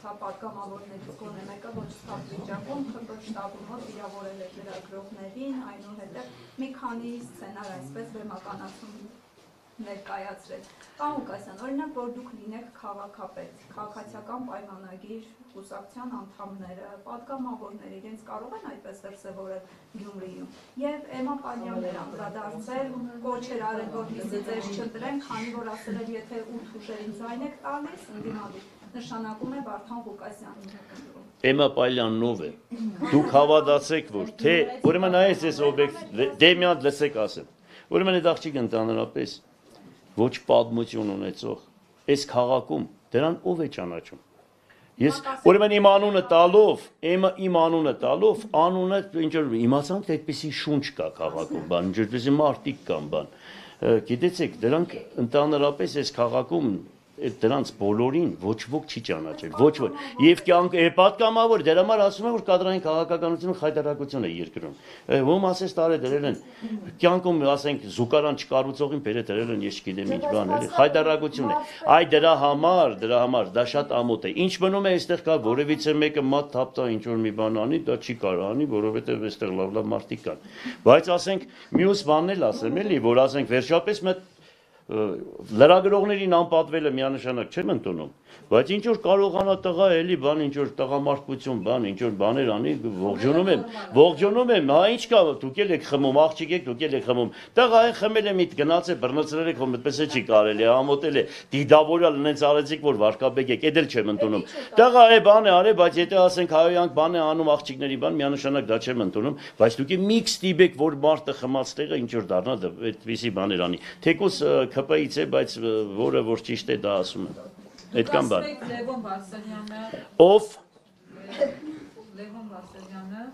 ցա պատգամավորներից գոնե մեկը ոչ ստապ վիճակում խմբի շտաբի մոտ վիրավորել է լրագրողներին, այնուհետև մի քանի սցենար այսպես բեմականացում ներկայացրել։ Պարոն Ղուկասյան, օրինակ, որ դուք լինեք քաղաքապետ, քաղաքացիական պայմանագիր կուսակցության անդամները, պատգամավորները իրենց կարող են այդպես դրսևորել Գյումրիում։ Եվ Էմմա Պալյանն անդրադարձել, կոչեր արել, որպեսզի ձեզ չընտրեն, քանի որ ասել էր, եթե 8 ուժերին ձայն եք տալիս, ընդդիմադիր, նշանակում է Վարդան Ղուկասյանն եք ընտրում։ Էմմա Պալյանն ով է։ Դուք հավատացեք, որ թե ուրեմն այս օբյեկտ դե մի հատ լսեք ասեմ։ Ուրեմն այդ աղջիկը ընդհանրապես ոչ պատմություն ունեցող, այս քաղաքում դրան ով է ճանաչում։ Ես ուրեմն իմ անունը տալով, իմ անունը տալով, անունը ինչ որ իմացան, թե այդպեսի շունչ կա քաղաքում, բան, ինչ որպեսի մարդիկ կան, բան։ Գիտեցեք, դրանք ընդհանրապես այս քաղաքում դրանց բոլորին ոչ ոք չի ճանաչել, ոչ ոք։ Եվ կյանք պատգամավոր դրա համար ասում են, որ կադրային քաղաքականությունը խայտարակություն է երկրում։ Ում ասես տարե դրել են կյանքում, ասենք, զուգարան չկառուցողին բերե դրել են, ես չգիտեմ ինչ բան, էլի խայտարակություն է։ Այ դրա համար դա շատ ամոթ է։ Ինչ մնում է այստեղ կա որևիցե մեկը մատ թափտա ինչ որ մի բան անի, դա չի կարող անի, որովհետև այստեղ լավ մարդիկ կան։ Բայց ասենք մյուս բանն էլ ասեմ, էլի, որ ասենք վերջապես մեկ լրագրողներին անպատվելը միանշանակ չեմ ընդունում, բայց ինչ որ կարողանա տղա էլի բան ինչ որ տղամարդկություն բան ինչ որ բաներ անի ողջունում եմ, հա ինչ կա դուք եք խմում, աղջիկ եք դուք եք խմում, տղա է խմել է միտ գնաց է բռնցրել եք, որ այդպես է չի կարելի, ամոթել է, դիդավորյալ նենց արեցիք, որ վարկաբեկ եք, էդ էլ չեմ ընդունում, տղա է բան է արել, բայց եթե ասենք հայոյանք բան է անում աղջիկների բան, միանշանակ դա չեմ ընդունում, բայց դուք մի ստիպեք, որ մարդը խմած տեղը ինչ որ դառնա այդպիսի բաներ անի, թեկուզ ԿՊ-ից է, բայց որը որ ճիշտ է դա ասում եմ։ Այդքան բան։ Լևոն Վարսանյանը։ Ով։ Լևոն Վարսանյանը։